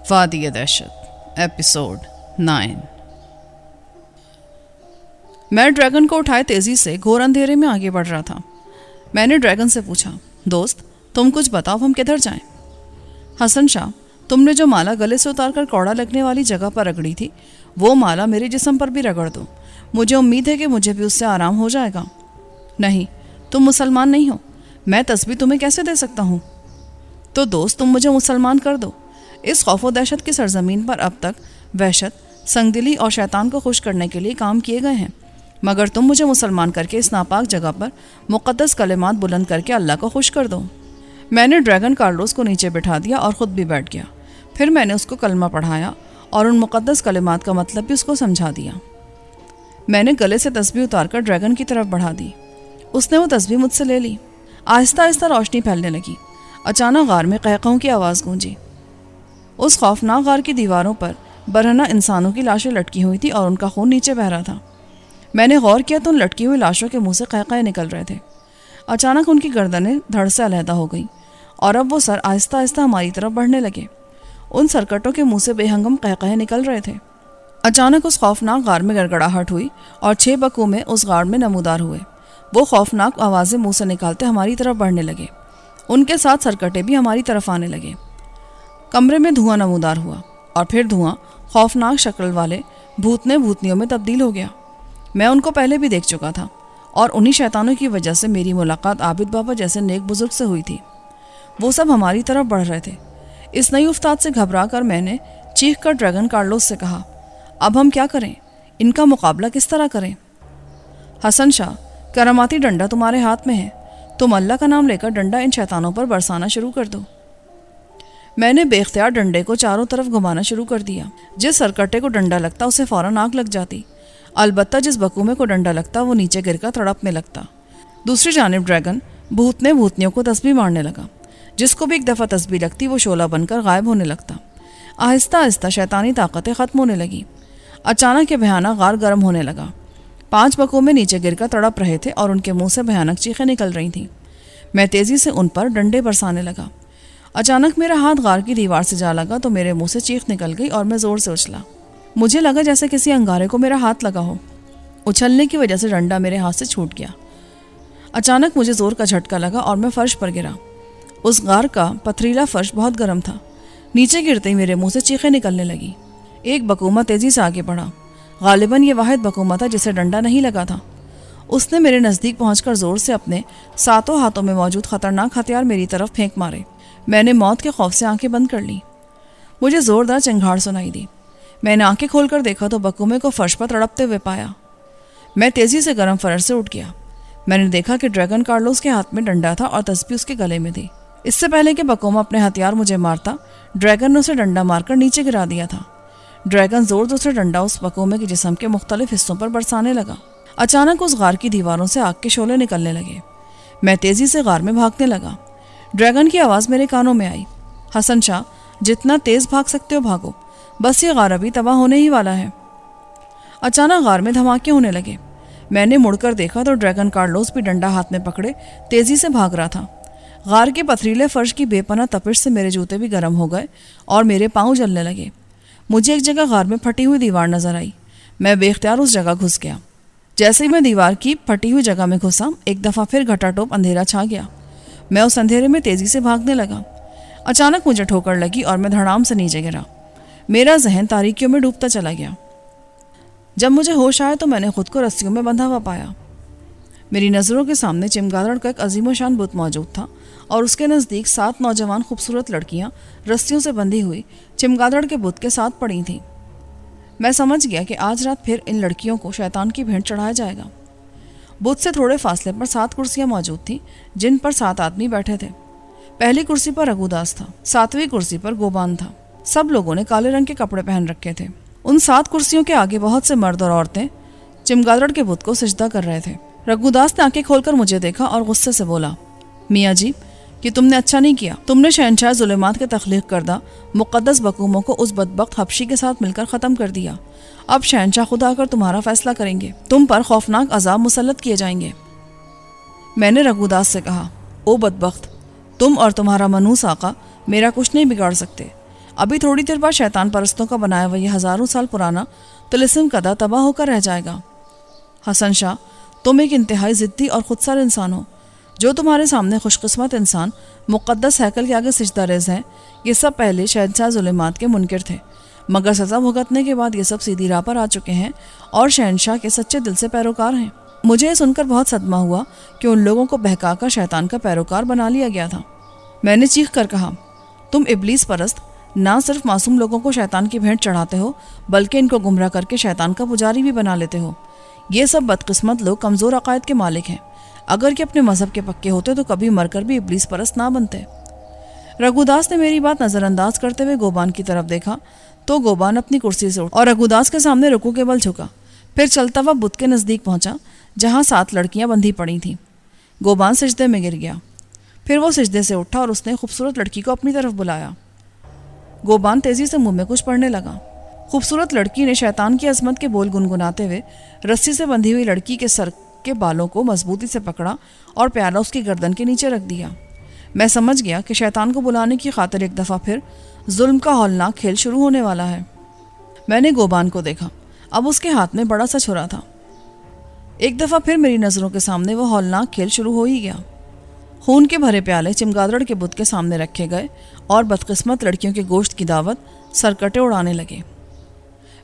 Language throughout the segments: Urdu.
وادی دہشت ایپیسوڈ 9۔ میں ڈریگن کو اٹھائے تیزی سے گھور اندھیرے میں آگے بڑھ رہا تھا۔ میں نے ڈریگن سے پوچھا، دوست تم کچھ بتاؤ، ہم کدھر جائیں؟ حسن شاہ، تم نے جو مالا گلے سے اتار کر کوڑا لگنے والی جگہ پر رگڑی تھی، وہ مالا میرے جسم پر بھی رگڑ دو، مجھے امید ہے کہ مجھے بھی اس سے آرام ہو جائے گا۔ نہیں، تم مسلمان نہیں ہو، میں تسبیح تمہیں کیسے دے سکتا ہوں؟ تو دوست تم مجھے مسلمان کر دو۔ اس خوف و دہشت کی سرزمین پر اب تک وحشت، سنگدلی اور شیطان کو خوش کرنے کے لیے کام کیے گئے ہیں، مگر تم مجھے مسلمان کر کے اس ناپاک جگہ پر مقدس کلمات بلند کر کے اللہ کو خوش کر دو۔ میں نے ڈریگن کارلوس کو نیچے بٹھا دیا اور خود بھی بیٹھ گیا۔ پھر میں نے اس کو کلمہ پڑھایا اور ان مقدس کلمات کا مطلب بھی اس کو سمجھا دیا۔ میں نے گلے سے تسبیح اتار کر ڈریگن کی طرف بڑھا دی۔ اس نے وہ تسبیح مجھ سے لے لی۔ آہستہ آہستہ روشنی پھیلنے لگی۔ اچانک غار میں قہقہوں کی آواز گونجی۔ اس خوفناک غار کی دیواروں پر برہنہ انسانوں کی لاشیں لٹکی ہوئی تھی اور ان کا خون نیچے بہہ رہا تھا۔ میں نے غور کیا تو ان لٹکی ہوئی لاشوں کے منہ سے قہقہے نکل رہے تھے۔ اچانک ان کی گردنیں دھڑ سے علیحدہ ہو گئیں اور اب وہ سر آہستہ آہستہ ہماری طرف بڑھنے لگے۔ ان سرکٹوں کے منہ سے بے ہنگم قہقہے نکل رہے تھے۔ اچانک اس خوفناک غار میں گڑگڑاہٹ ہوئی اور 6 بکومے اس غار میں نمودار ہوئے۔ وہ خوفناک آوازیں منہ سے نکالتے ہماری طرف بڑھنے لگے۔ ان کے ساتھ سرکٹے بھی ہماری طرف آنے لگے۔ کمرے میں دھواں نمودار ہوا اور پھر دھواں خوفناک شکل والے بھوتنے بھوتنیوں میں تبدیل ہو گیا۔ میں ان کو پہلے بھی دیکھ چکا تھا اور انہی شیطانوں کی وجہ سے میری ملاقات عابد بابا جیسے نیک بزرگ سے ہوئی تھی۔ وہ سب ہماری طرف بڑھ رہے تھے۔ اس نئی افتاد سے گھبرا کر میں نے چیخ کر ڈریگن کارلوس سے کہا، اب ہم کیا کریں؟ ان کا مقابلہ کس طرح کریں؟ حسن شاہ، کراماتی ڈنڈا تمہارے ہاتھ میں ہے، تم اللہ کا نام لے کر ڈنڈا ان شیطانوں پر برسانا شروع کر دو۔ میں نے بے اختیار ڈنڈے کو چاروں طرف گھمانا شروع کر دیا۔ جس سرکٹے کو ڈنڈا لگتا اسے فوراً آگ لگ جاتی، البتہ جس بکومے کو ڈنڈا لگتا وہ نیچے گر کر تڑپنے لگتا۔ دوسری جانب ڈریگن بھوتنے بھوتنیوں کو تسبیح مارنے لگا۔ جس کو بھی ایک دفعہ تسبیح لگتی وہ شعلہ بن کر غائب ہونے لگتا۔ آہستہ آہستہ شیطانی طاقتیں ختم ہونے لگیں۔ اچانک یہ بھیانک غار گرم ہونے لگا۔ 5 بکومے نیچے گر کر تڑپ رہے تھے اور ان کے منہ سے بھیانک چیخیں نکل رہی تھیں۔ میں تیزی سے ان پر ڈنڈے برسانے لگا۔ اچانک میرا ہاتھ غار کی دیوار سے جا لگا تو میرے منہ سے چیخ نکل گئی اور میں زور سے اچھلا۔ مجھے لگا جیسے کسی انگارے کو میرا ہاتھ لگا ہو۔ اچھلنے کی وجہ سے ڈنڈا میرے ہاتھ سے چھوٹ گیا۔ اچانک مجھے زور کا جھٹکا لگا اور میں فرش پر گرا۔ اس غار کا پتھریلا فرش بہت گرم تھا۔ نیچے گرتے ہی میرے منہ سے چیخیں نکلنے لگی۔ ایک بکومہ تیزی سے آگے بڑھا۔ غالباً یہ واحد بکومہ تھا جسے ڈنڈا نہیں لگا تھا۔ اس نے میرے نزدیک پہنچ کر زور سے اپنے 7 ہاتھوں میں موجود خطرناک ہتھیار میری طرف پھینک مارے۔ میں نے موت کے خوف سے آنکھیں بند کر لیں۔ مجھے زوردار چنگھاڑ سنائی دی۔ میں نے آنکھیں کھول کر دیکھا تو بکومے کو فرش پر تڑپتے ہوئے پایا۔ میں تیزی سے گرم فرش سے اٹھ گیا۔ میں نے دیکھا کہ ڈریگن کارلوس کے ہاتھ میں ڈنڈا تھا اور تسبیح اس کے گلے میں تھی۔ اس سے پہلے کہ بکومہ اپنے ہتھیار مجھے مارتا، ڈریگن نے اسے ڈنڈا مار کر نیچے گرا دیا تھا۔ ڈریگن زور زور سے ڈنڈا اس بکومے کے جسم کے مختلف حصوں پر برسانے لگا۔ اچانک اس غار کی دیواروں سے آگ کے شعلے نکلنے لگے۔ میں تیزی سے غار میں بھاگنے لگا۔ ڈریگن کی آواز میرے کانوں میں آئی، حسن شاہ، جتنا تیز بھاگ سکتے ہو بھاگو، بس یہ غار ابھی تباہ ہونے ہی والا ہے۔ اچانک غار میں دھماکے ہونے لگے۔ میں نے مڑ کر دیکھا تو ڈریگن کارلوس بھی ڈنڈا ہاتھ میں پکڑے تیزی سے بھاگ رہا تھا۔ غار کے پتھریلے فرش کی بے پناہ تپش سے میرے جوتے بھی گرم ہو گئے اور میرے پاؤں جلنے لگے۔ مجھے ایک جگہ غار میں پھٹی ہوئی دیوار نظر آئی۔ میں بے اختیار اس جگہ گھس گیا۔ جیسے ہی میں دیوار کی پھٹی ہوئی جگہ میں گھسا، ایک دفعہ پھر گھٹا ٹوپ اندھیرا چھا گیا۔ میں اس اندھیرے میں تیزی سے بھاگنے لگا۔ اچانک مجھے ٹھوکر لگی اور میں دھڑام سے نیچے گرا۔ میرا ذہن تاریکیوں میں ڈوبتا چلا گیا۔ جب مجھے ہوش آیا تو میں نے خود کو رسیوں میں بندھا ہوا پایا۔ میری نظروں کے سامنے چمگادڑ کا ایک عظیم و شان بت موجود تھا اور اس کے نزدیک 7 نوجوان خوبصورت لڑکیاں رسیوں سے بندھی ہوئی چمگادڑ کے بت کے ساتھ پڑی تھیں۔ میں سمجھ گیا کہ آج رات پھر ان لڑکیوں کو شیطان کی بھینٹ چڑھایا جائے گا۔ بت سے تھوڑے فاصلے پر 7 کرسیاں موجود تھیں جن پر 7 آدمی بیٹھے تھے۔ پہلی کرسی پر رگوداس تھا، 7ویں کرسی پر گوبان تھا۔ سب لوگوں نے کالے رنگ کے کپڑے پہن رکھے تھے۔ ان 7 کرسیوں کے آگے بہت سے مرد اور عورتیں چمگادڑ کے بت کو سجدہ کر رہے تھے۔ رگوداس نے آنکھیں کھول کر مجھے دیکھا اور غصے سے بولا، میاں جی، کہ تم نے اچھا نہیں کیا۔ تم نے شہنشاہ ظلمات کے تخلیق کردہ مقدس بکوموں کو اس بدبخت حبشی کے ساتھ مل کر ختم کر دیا۔ اب شہنشاہ خود آ کر تمہارا فیصلہ کریں گے، تم پر خوفناک عذاب مسلط کیے جائیں گے۔ میں نے رگوداس سے کہا، او بدبخت، تم اور تمہارا منوس آقا میرا کچھ نہیں بگاڑ سکتے۔ ابھی تھوڑی دیر بعد شیطان پرستوں کا بنایا ہوا یہ ہزاروں سال پرانا طلسم کدا تباہ ہو کر رہ جائے گا۔ حسن شاہ، تم ایک انتہائی ضدی اور خودسر انسان ہو۔ جو تمہارے سامنے خوش قسمت انسان مقدس ہیکل کے آگے سجدہ ریز ہیں، یہ سب پہلے شہنشاہ ظلمات کے منکر تھے، مگر سزا بھگتنے کے بعد یہ سب سیدھی راہ پر آ چکے ہیں اور شہنشاہ کے سچے دل سے پیروکار ہیں۔ مجھے یہ سن کر بہت صدمہ ہوا کہ ان لوگوں کو بہکا کر شیطان کا پیروکار بنا لیا گیا تھا۔ میں نے چیخ کر کہا، تم ابلیس پرست نہ صرف معصوم لوگوں کو شیطان کی بھینٹ چڑھاتے ہو بلکہ ان کو گمراہ کر کے شیطان کا پجاری بھی بنا لیتے ہو۔ یہ سب بدقسمت لوگ کمزور عقائد کے مالک ہیں۔ اگر کہ اپنے مذہب کے پکے ہوتے تو کبھی مر کر بھی ابلیس پرست نہ بنتے۔ رگوداس نے میری بات نظر انداز کرتے ہوئے گوبان کی طرف دیکھا تو گوبان اپنی کرسی سے اٹھا اور رگوداس کے سامنے رکوع کے بل جھکا، پھر چلتا ہوا بت کے نزدیک پہنچا جہاں 7 لڑکیاں بندھی پڑی تھیں۔ گوبان سجدے میں گر گیا، پھر وہ سجدے سے اٹھا اور اس نے خوبصورت لڑکی کو اپنی طرف بلایا۔ گوبان تیزی سے منہ میں کچھ پڑھنے لگا۔ خوبصورت لڑکی نے شیطان کی عظمت کے بول گنگناتے ہوئے رسی سے بندھی ہوئی لڑکی کے سر کے بالوں کو مضبوطی سے پکڑا اور پیالہ اس کی گردن کے نیچے رکھ دیا۔ میں سمجھ گیا کہ شیطان کو بلانے کی خاطر ایک دفعہ پھر ظلم کا ہولناک کھیل شروع ہونے والا ہے۔ میں نے گوبان کو دیکھا، اب اس کے ہاتھ میں بڑا سا چھرا تھا۔ ایک دفعہ پھر میری نظروں کے سامنے وہ ہولناک کھیل شروع ہو ہی گیا۔ خون کے بھرے پیالے چمگادڑ کے بت کے سامنے رکھے گئے اور بدقسمت لڑکیوں کے گوشت کی دعوت سرکٹے اڑانے لگے۔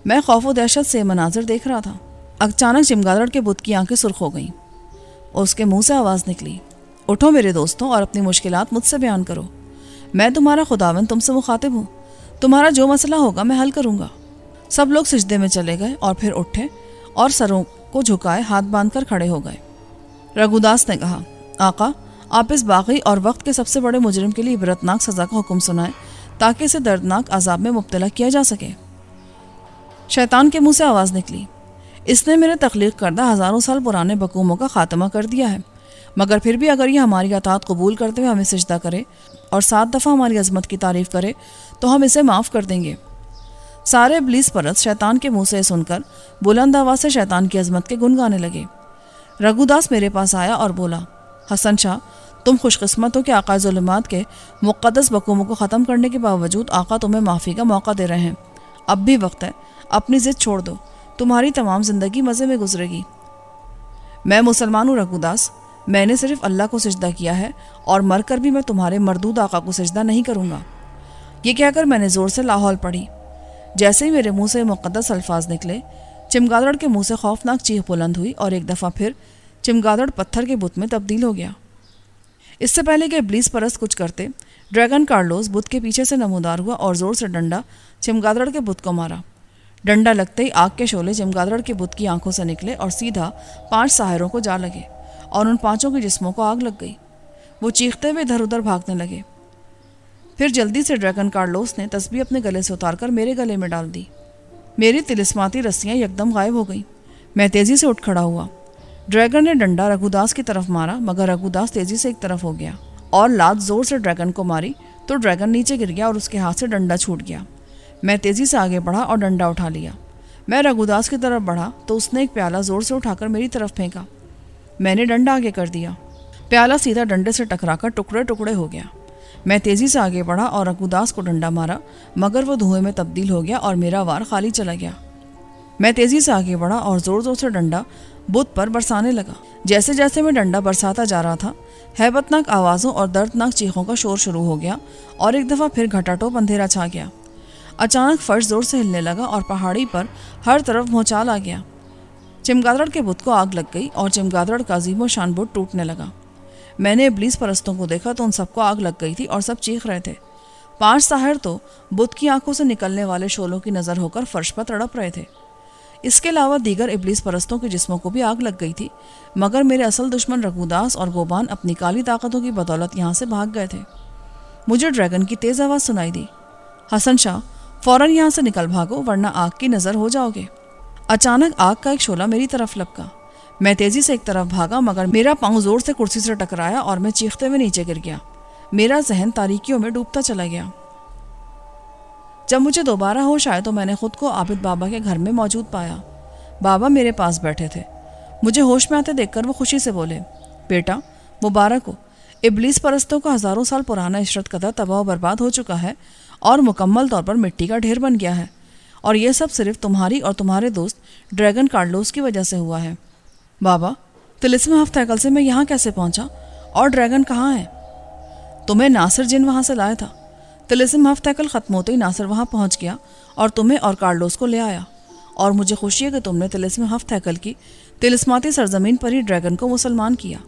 میں خوف و دہشت سے مناظر دیکھ رہا تھا۔ اچانک چمگادڑ کے بت کی آنکھیں سرخ ہو گئیں اور اس کے منہ سے آواز نکلی، اٹھو میرے دوستوں اور اپنی مشکلات مجھ سے بیان کرو۔ میں تمہارا خداوند تم سے مخاطب ہوں، تمہارا جو مسئلہ ہوگا میں حل کروں گا۔ سب لوگ سجدے میں چلے گئے اور پھر اٹھے اور سروں کو جھکائے ہاتھ باندھ کر کھڑے ہو گئے۔ رگوداس نے کہا، آقا، آپ اس باغی اور وقت کے سب سے بڑے مجرم کے لیے عبرتناک سزا کا حکم سنائیں تاکہ اسے دردناک عذاب میں مبتلا کیا جا سکے۔ شیطان کے منہ سے آواز نکلی، اس نے میرے تخلیق کردہ ہزاروں سال پرانے بقوموں کا خاتمہ کر دیا ہے، مگر پھر بھی اگر یہ ہماری اطاعت قبول کرتے ہوئے ہمیں سجدہ کرے اور 7 دفعہ ہماری عظمت کی تعریف کرے تو ہم اسے معاف کر دیں گے۔ سارے ابلیس پرست شیطان کے منہ سے سن کر بلند آواز سے شیطان کی عظمت کے گن گانے لگے۔ رگوداس میرے پاس آیا اور بولا، حسن شاہ، تم خوش قسمت ہو کہ آقا ظلمات کے مقدس بقوموں کو ختم کرنے کے باوجود آقا تمہیں معافی کا موقع دے رہے ہیں۔ اب بھی وقت ہے، اپنی ضد چھوڑ دو، تمہاری تمام زندگی مزے میں گزرے گی۔ میں مسلمان ہوں رگوداس، میں نے صرف اللہ کو سجدہ کیا ہے اور مر کر بھی میں تمہارے مردود آقا کو سجدہ نہیں کروں گا۔ یہ کہہ کر میں نے زور سے لاحول پڑھی۔ جیسے ہی میرے منہ سے مقدس الفاظ نکلے، چمگادڑ کے منہ سے خوفناک چیخ بلند ہوئی اور ایک دفعہ پھر چمگادڑ پتھر کے بت میں تبدیل ہو گیا۔ اس سے پہلے کہ ابلیس پرست کچھ کرتے، ڈریگن کارلوس بت کے پیچھے سے نمودار ہوا اور زور سے ڈنڈا چمگادڑ کے بت کو مارا۔ ڈنڈا لگتے ہی آگ کے شعلے چمگادڑ کے بت کی آنکھوں سے نکلے اور سیدھا 5 ساحروں کو جا لگے اور ان 5 کے جسموں کو آگ لگ گئی۔ وہ چیختے ہوئے ادھر ادھر بھاگنے لگے۔ پھر جلدی سے ڈریگن کارلوس نے تسبیح اپنے گلے سے اتار کر میرے گلے میں ڈال دی۔ میری طلسماتی رسیاں یکدم غائب ہو گئیں۔ میں تیزی سے اٹھ کھڑا ہوا۔ ڈریگن نے ڈنڈا رگوداس کی طرف مارا، مگر رگوداس تیزی سے ایک طرف ہو گیا اور لات زور سے ڈریگن کو ماری تو ڈریگن نیچے گر گیا اور اس کے ہاتھ سے ڈنڈا چھوٹ گیا۔ میں تیزی سے آگے بڑھا اور ڈنڈا اٹھا لیا۔ میں رگوداس کی طرف بڑھا تو اس نے ایک پیالہ زور سے اٹھا کر میری طرف پھینکا۔ میں نے ڈنڈا آگے کر دیا، پیالہ سیدھا ڈنڈے سے ٹکرا کر ٹکڑے ٹکڑے ہو گیا۔ میں تیزی سے آگے بڑھا اور رگوداس کو ڈنڈا مارا، مگر وہ دھوئیں میں تبدیل ہو گیا اور میرا وار خالی چلا گیا۔ میں تیزی سے آگے بڑھا اور زور زور سے ڈنڈا بت پر برسانے لگا۔ جیسے جیسے میں ڈنڈا برساتا جا رہا تھا، ہیبتناک آوازوں اور دردناک چیخوں کا شور شروع ہو گیا اور ایک دفعہ پھر گھٹاٹوپ اندھیرا چھا گیا۔ اچانک فرش زور سے ہلنے لگا اور پہاڑی پر ہر طرف بھونچال آ گیا۔ چمگادڑ کے بت کو آگ لگ گئی اور چمگادڑ کا عظیم و شان بت ٹوٹنے لگا۔ میں نے ابلیس پرستوں کو دیکھا تو ان سب کو آگ لگ گئی تھی اور سب چیخ رہے تھے۔ 5 ساحر تو بت کی آنکھوں سے نکلنے والے شعلوں کی نظر ہو کر فرش پر تڑپ رہے تھے۔ اس کے علاوہ دیگر ابلیس پرستوں کے جسموں کو بھی آگ لگ گئی تھی، مگر میرے اصل دشمن رگوداس اور گوبان اپنی کالی طاقتوں کی بدولت یہاں سے بھاگ گئے تھے۔ مجھے ڈریگن کی تیز آواز سنائی دی، حسن شاہ، فوراً یہاں سے نکل بھاگو ورنہ آگ کی نظر ہو جاؤ گے۔ اچانک آگ کا ایک شعلہ میری طرف لپکا۔ میں تیزی سے ایک طرف بھاگا، مگر میرا پاؤں زور سے کرسی سے ٹکرایا اور میں چیختے ہوئے نیچے گر گیا۔ میرا ذہن تاریکیوں میں ڈوبتا چلا گیا۔ جب مجھے دوبارہ ہوش آئے تو میں نے خود کو عابد بابا کے گھر میں موجود پایا۔ بابا میرے پاس بیٹھے تھے۔ مجھے ہوش میں آتے دیکھ کر وہ خوشی سے بولے، بیٹا مبارک ہو، ابلیس پرستوں کا ہزاروں سال پرانا عشرت قدر تباہ و برباد ہو چکا ہے اور مکمل طور پر مٹی کا ڈھیر بن گیا ہے، اور یہ سب صرف تمہاری اور تمہارے دوست ڈریگن کارلوس کی وجہ سے ہوا ہے۔ بابا، طلسم ہفت ہیکل سے میں یہاں کیسے پہنچا اور ڈریگن کہاں ہے؟ تمہیں ناصر جن وہاں سے لایا تھا۔ طلسم ہفت ہیکل ختم ہوتے ہی ناصر وہاں پہنچ گیا اور تمہیں اور کارلوس کو لے آیا، اور مجھے خوشی ہے کہ تم نے طلسم ہفت ہیکل کی طلسماتی سرزمین پر ہی ڈریگن کو مسلمان کیا،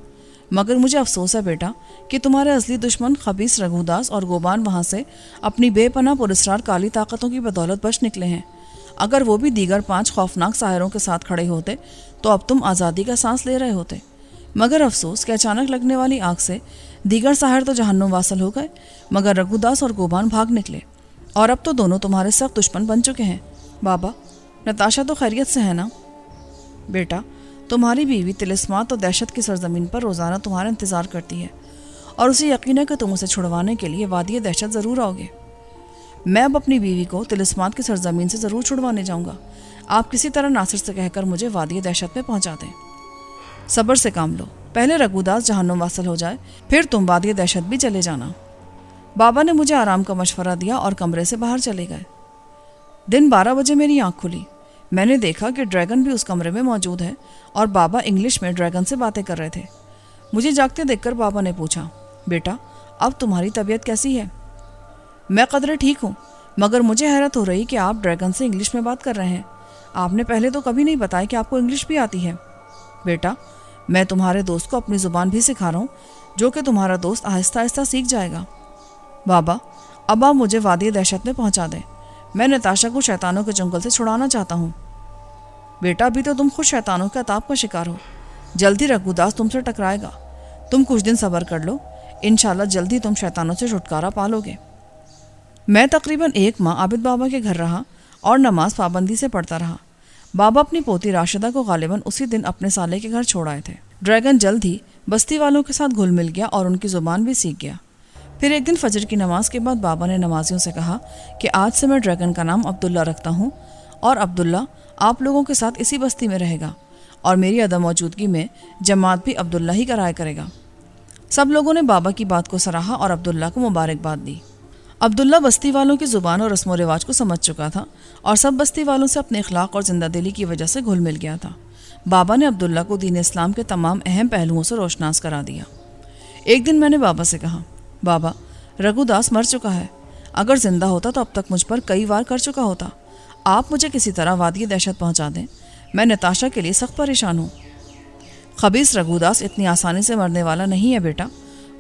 مگر مجھے افسوس ہے بیٹا کہ تمہارے اصلی دشمن خبیث رگھوداس اور گوبان وہاں سے اپنی بے پناہ پراسرار کالی طاقتوں کی بدولت بچ نکلے ہیں۔ اگر وہ بھی دیگر 5 خوفناک ساحروں کے ساتھ کھڑے ہوتے تو اب تم آزادی کا سانس لے رہے ہوتے، مگر افسوس کہ اچانک لگنے والی آگ سے دیگر ساحر تو جہنم واصل ہو گئے، مگر رگھوداس اور گوبان بھاگ نکلے، اور اب تو دونوں تمہارے سخت دشمن بن چکے ہیں۔ بابا، نتاشا تو خیریت سے ہے نا؟ بیٹا، تمہاری بیوی طلسمات اور دہشت کی سرزمین پر روزانہ تمہارا انتظار کرتی ہے، اور اسے یقین ہے کہ تم اسے چھڑوانے کے لیے وادی دہشت ضرور آؤ گے۔ میں اب اپنی بیوی کو طلسمات کی سرزمین سے ضرور چھڑوانے جاؤں گا۔ آپ کسی طرح ناصر سے کہہ کر مجھے وادی دہشت میں پہنچا دیں۔ صبر سے کام لو، پہلے رگھوداس جہنم واصل ہو جائے، پھر تم وادی دہشت بھی چلے جانا۔ بابا نے مجھے آرام کا مشورہ دیا اور کمرے سے باہر چلے گئے۔ دن 12 بجے میری آنکھ کھلی۔ میں نے دیکھا کہ ڈریگن بھی اس کمرے میں موجود ہے اور بابا انگلش میں ڈریگن سے باتیں کر رہے تھے۔ مجھے جاگتے دیکھ کر بابا نے پوچھا، بیٹا اب تمہاری طبیعت کیسی ہے؟ میں قدرے ٹھیک ہوں، مگر مجھے حیرت ہو رہی کہ آپ ڈریگن سے انگلش میں بات کر رہے ہیں۔ آپ نے پہلے تو کبھی نہیں بتایا کہ آپ کو انگلش بھی آتی ہے۔ بیٹا، میں تمہارے دوست کو اپنی زبان بھی سکھا رہا ہوں، جو کہ تمہارا دوست آہستہ آہستہ سیکھ جائے گا۔ بابا، اب آپ مجھے وادی دہشت میں پہنچا دیں، میں نتاشا کو شیطانوں کے چنگل سے چھڑانا چاہتا ہوں۔ بیٹا، ابھی تو تم خود شیطانوں کے عطاب کا شکار ہو، جلدی رگھوداس تم سے ٹکرائے گا۔ تم کچھ دن صبر کر لو، انشاءاللہ جلدی تم شیطانوں سے چھٹکارا پالو گے۔ میں تقریباً 1 ماہ عابد بابا کے گھر رہا اور نماز پابندی سے پڑھتا رہا۔ بابا اپنی پوتی راشدہ کو غالباً اسی دن اپنے سالے کے گھر چھوڑ آئے تھے۔ ڈریگن جلد ہی بستی والوں کے ساتھ گھل مل گیا اور ان کی زبان بھی سیکھ گیا۔ پھر ایک دن فجر کی نماز کے بعد بابا نے نمازیوں سے کہا کہ آج سے میں ڈریگن کا نام عبداللہ رکھتا ہوں، اور عبداللہ آپ لوگوں کے ساتھ اسی بستی میں رہے گا، اور میری عدم موجودگی میں جماعت بھی عبداللہ ہی کرائے کرے گا۔ سب لوگوں نے بابا کی بات کو سراہا اور عبداللہ کو مبارکباد دی۔ عبداللہ بستی والوں کی زبان اور رسم و رواج کو سمجھ چکا تھا اور سب بستی والوں سے اپنے اخلاق اور زندہ دلی کی وجہ سے گھل مل گیا تھا۔ بابا نے عبداللہ کو دین اسلام کے تمام اہم پہلوؤں سے روشناس کرا دیا۔ ایک دن میں نے بابا سے کہا، بابا، رگھوداس مر چکا ہے، اگر زندہ ہوتا تو اب تک مجھ پر کئی وار کر چکا ہوتا۔ آپ مجھے کسی طرح وادی دہشت پہنچا دیں، میں نتاشا کے لیے سخت پریشان ہوں۔ خبیث رگھوداس اتنی آسانی سے مرنے والا نہیں ہے بیٹا،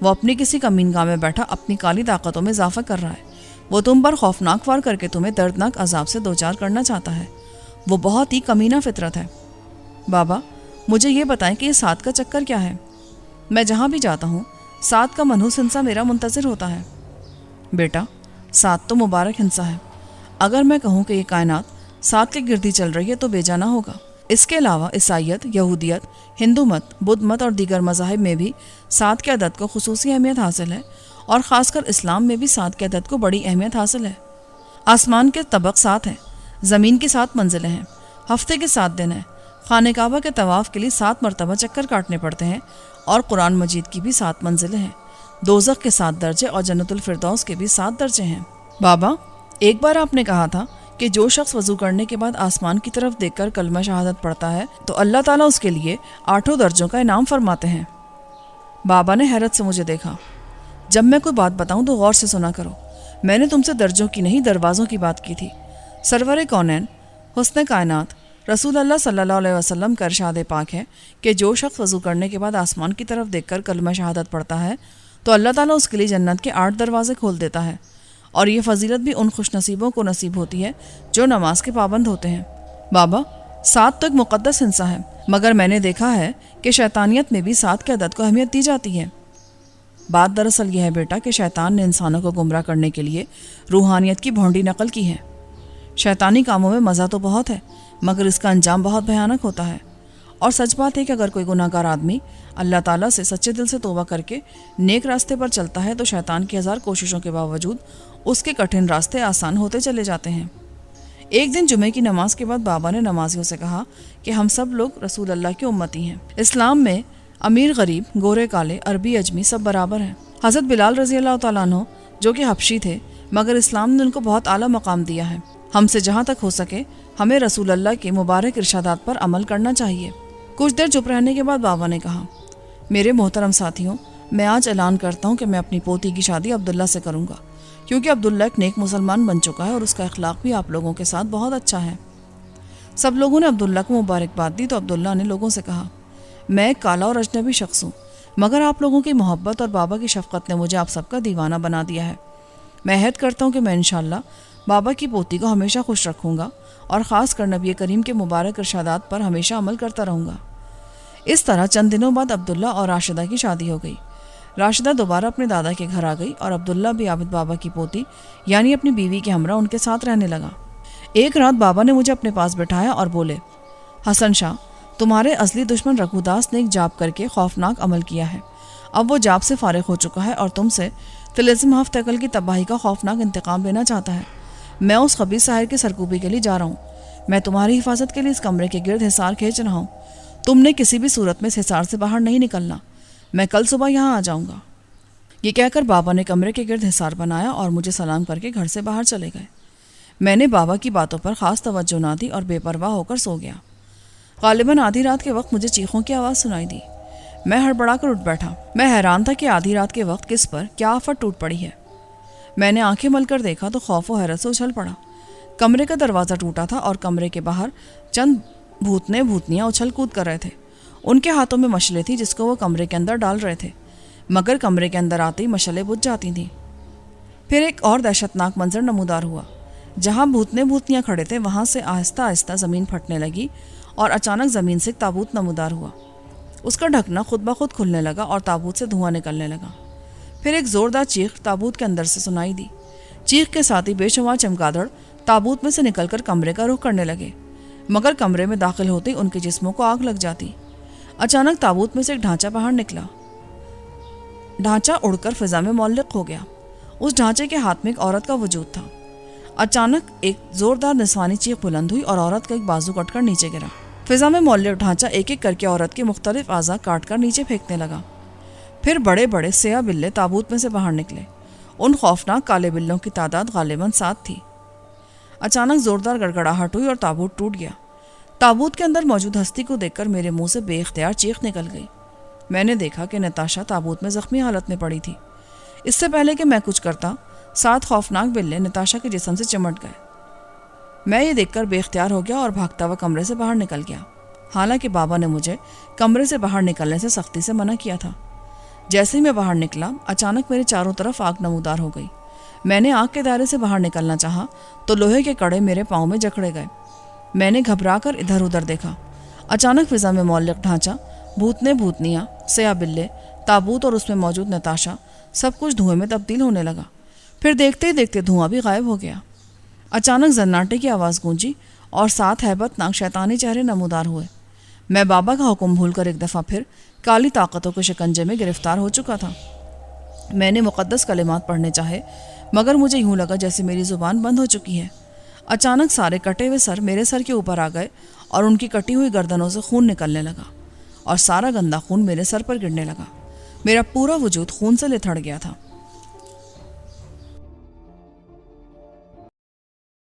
وہ اپنی کسی کمین گاہ میں بیٹھا اپنی کالی طاقتوں میں اضافہ کر رہا ہے۔ وہ تم پر خوفناک وار کر کے تمہیں دردناک عذاب سے دوچار کرنا چاہتا ہے۔ وہ بہت ہی کمینہ فطرت ہے۔ بابا، مجھے یہ بتائیں کہ یہ سات کا چکر کیا ہے؟ میں جہاں بھی جاتا ہوں 7 کا منحوس ہنسا میرا منتظر ہوتا ہے۔ بیٹا، 7 تو مبارک ہنسا ہے۔ اگر میں کہوں کہ یہ کائنات 7 کے گردی چل رہی ہے تو بے جانا ہوگا۔ اس کے علاوہ عیسائیت، یہودیت، ہندو مت، بدھ مت اور دیگر مذاہب میں بھی 7 کے عدد کو خصوصی اہمیت حاصل ہے، اور خاص کر اسلام میں بھی 7 کے عدد کو بڑی اہمیت حاصل ہے۔ آسمان کے طبق 7 ہیں، زمین کی 7 منزلیں ہیں، ہفتے کے 7 دن ہیں، خانہ کعبہ کے طواف کے لیے 7 مرتبہ چکر کاٹنے پڑتے ہیں، اور قرآن مجید کی بھی 7 منزلیں ہیں، دوزخ کے 7 درجے اور جنت الفردوس کے بھی 7 درجے ہیں۔ بابا، ایک بار آپ نے کہا تھا کہ جو شخص وضو کرنے کے بعد آسمان کی طرف دیکھ کر کلمہ شہادت پڑھتا ہے تو اللہ تعالیٰ اس کے لیے 8 درجوں کا انعام فرماتے ہیں۔ بابا نے حیرت سے مجھے دیکھا۔ جب میں کوئی بات بتاؤں تو غور سے سنا کرو، میں نے تم سے درجوں کی نہیں دروازوں کی بات کی تھی۔ سرور کونین، حسن کائنات، رسول اللہ صلی اللہ علیہ وسلم کا ارشاد پاک ہے کہ جو شخص وضو کرنے کے بعد آسمان کی طرف دیکھ کر کلمہ شہادت پڑھتا ہے تو اللہ تعالیٰ اس کے لیے جنت کے 8 دروازے کھول دیتا ہے، اور یہ فضیلت بھی ان خوش نصیبوں کو نصیب ہوتی ہے جو نماز کے پابند ہوتے ہیں۔ بابا، 7 تو ایک مقدس ہنسا ہے، مگر میں نے دیکھا ہے کہ شیطانیت میں بھی 7 کے عدد کو اہمیت دی جاتی ہے۔ بات دراصل یہ ہے بیٹا کہ شیطان نے انسانوں کو گمراہ کرنے کے لیے روحانیت کی بھونڈی نقل کی ہے۔ شیطانی کاموں میں مزہ تو بہت ہے، مگر اس کا انجام بہت بھیانک ہوتا ہے، اور سچ بات ہے کہ اگر کوئی گناہ گار آدمی اللہ تعالیٰ سے سچے دل سے توبہ کر کے نیک راستے پر چلتا ہے تو شیطان کی 1000 کوششوں کے باوجود اس کے کٹھن راستے آسان ہوتے چلے جاتے ہیں۔ ایک دن جمعے کی نماز کے بعد بابا نے نمازیوں سے کہا کہ ہم سب لوگ رسول اللہ کی امتی ہیں۔ اسلام میں امیر غریب، گورے کالے، عربی اجمی سب برابر ہیں۔ حضرت بلال رضی اللہ تعالیٰ عنہ جو کہ حبشی تھے مگر اسلام نے ان کو بہت اعلیٰ مقام دیا ہے۔ ہم سے جہاں تک ہو سکے ہمیں رسول اللہ کے مبارک ارشادات پر عمل کرنا چاہیے۔ کچھ دیر چپ رہنے کے بعد بابا نے کہا، میرے محترم ساتھیوں، میں آج اعلان کرتا ہوں کہ میں اپنی پوتی کی شادی عبداللہ سے کروں گا، کیونکہ عبداللہ ایک نیک مسلمان بن چکا ہے اور اس کا اخلاق بھی آپ لوگوں کے ساتھ بہت اچھا ہے۔ سب لوگوں نے عبداللہ کو مبارکباد دی تو عبداللہ نے لوگوں سے کہا، میں ایک کالا اور اجنبی شخص ہوں، مگر آپ لوگوں کی محبت اور بابا کی شفقت نے مجھے آپ سب کا دیوانہ بنا دیا ہے۔ میں عہد کرتا ہوں کہ میں انشاءاللہ بابا کی پوتی کو ہمیشہ خوش رکھوں گا اور خاص کر نبی کریم کے مبارک ارشادات پر ہمیشہ عمل کرتا رہوں گا۔ اس طرح چند دنوں بعد عبداللہ اور راشدہ کی شادی ہو گئی۔ راشدہ دوبارہ اپنے دادا کے گھر آ گئی اور عبداللہ بھی عابد بابا کی پوتی یعنی اپنی بیوی کے ہمراہ ان کے ساتھ رہنے لگا۔ ایک رات بابا نے مجھے اپنے پاس بٹھایا اور بولے، حسن شاہ، تمہارے اصلی دشمن رگھو داس نے ایک جاپ کر کے خوفناک عمل کیا ہے۔ اب وہ جاپ سے فارغ ہو چکا ہے اور تم سے طلسم ہفت عقل کی تباہی کا خوفناک انتقام لینا چاہتا ہے۔ میں اس خبیث ساحر کی سرکوبی کے لیے جا رہا ہوں۔ میں تمہاری حفاظت کے لیے اس کمرے کے گرد حصار کھینچ رہا ہوں۔ تم نے کسی بھی صورت میں اس حصار سے باہر نہیں نکلنا۔ میں کل صبح یہاں آ جاؤں گا۔ یہ کہہ کر بابا نے کمرے کے گرد حصار بنایا اور مجھے سلام کر کے گھر سے باہر چلے گئے۔ میں نے بابا کی باتوں پر خاص توجہ نہ دی اور بے پرواہ ہو کر سو گیا۔ غالباً آدھی رات کے وقت مجھے چیخوں کی آواز سنائی دی۔ میں ہڑبڑا کر اٹھ بیٹھا۔ میں حیران تھا کہ آدھی رات کے وقت کس پر کیا آفت ٹوٹ پڑی ہے۔ میں نے آنکھیں مل کر دیکھا تو خوف و حیرت سے اچھل پڑا۔ کمرے کا دروازہ ٹوٹا تھا اور کمرے کے باہر چند بھوتنے بھوتنیاں اچھل کود کر رہے تھے۔ ان کے ہاتھوں میں مشلیں تھیں جس کو وہ کمرے کے اندر ڈال رہے تھے، مگر کمرے کے اندر آتے ہی مشلیں بجھ جاتی تھیں۔ پھر ایک اور دہشتناک منظر نمودار ہوا۔ جہاں بھوتنے بھوتنیاں کھڑے تھے وہاں سے آہستہ آہستہ زمین پھٹنے لگی اور اچانک زمین سے ایک تابوت نمودار ہوا۔ اس کا ڈھکنا خود بخود کھلنے لگا اور تابوت سے دھواں نکلنے لگا۔ پھر ایک زوردار چیخ تابوت کے اندر سے سنائی دی۔ چیخ کے ساتھ ہی بے شمار چمگادڑ تابوت میں سے نکل کر کمرے کا رخ کرنے لگے، مگر کمرے میں داخل ہوتے ہی ان کے جسموں کو آگ لگ جاتی۔ اچانک تابوت میں سے ایک ڈھانچہ باہر نکلا۔ ڈھانچہ اڑ کر فضا میں معلق ہو گیا۔ اس ڈھانچے کے ہاتھ میں ایک عورت کا وجود تھا۔ اچانک ایک زوردار نسوانی چیخ بلند ہوئی اور عورت کا ایک بازو کٹ کر نیچے گرا۔ فضا میں معلق ڈھانچہ ایک ایک کر کے عورت کے مختلف اعضاء کاٹ کر نیچے پھینکنے لگا۔ پھر بڑے بڑے سیاہ بلے تابوت میں سے باہر نکلے۔ ان خوفناک کالے بلوں کی تعداد غالباً 7 تھی۔ اچانک زوردار گڑگڑاہٹ ہوئی اور تابوت ٹوٹ گیا۔ تابوت کے اندر موجود ہستی کو دیکھ کر میرے منہ سے بے اختیار چیخ نکل گئی۔ میں نے دیکھا کہ نتاشا تابوت میں زخمی حالت میں پڑی تھی۔ اس سے پہلے کہ میں کچھ کرتا 7 خوفناک بلے نتاشا کے جسم سے چمٹ گئے۔ میں یہ دیکھ کر بے اختیار ہو گیا اور بھاگتا ہوا کمرے سے باہر نکل گیا، حالانکہ بابا نے مجھے کمرے سے باہر نکلنے سے سختی سے منع کیا تھا۔ جیسے ہی میں باہر نکلا اچانک میرے چاروں طرف آگ نمودار ہو گئی۔ میں نے آگ کے دائرے سے باہر نکلنا چاہا تو لوہے کے کڑے میرے پاؤں میں جکڑے گئے۔ میں نے گھبرا کر ادھر ادھر دیکھا۔ اچانک فضا میں معلق ڈھانچہ، بھوتنے بھوتنیاں، سیاہ بلے، تابوت اور اس میں موجود نتاشا سب کچھ دھوئیں میں تبدیل ہونے لگا۔ پھر دیکھتے ہی دیکھتے دھواں بھی غائب ہو گیا۔ اچانک زناٹے کی آواز گونجی اور 7 ہیبت ناک شیطانی چہرے نمودار ہوئے۔ میں بابا کا حکم بھول کر ایک دفعہ پھر کالی طاقتوں کے شکنجے میں گرفتار ہو چکا تھا۔ میں نے مقدس کلمات پڑھنے چاہے مگر مجھے یوں لگا جیسے میری زبان بند ہو چکی ہے۔ اچانک سارے کٹے ہوئے سر میرے سر کے اوپر آ گئے اور ان کی کٹی ہوئی گردنوں سے خون نکلنے لگا اور سارا گندا خون میرے سر پر گرنے لگا۔ میرا پورا وجود خون سے لتھڑ گیا تھا۔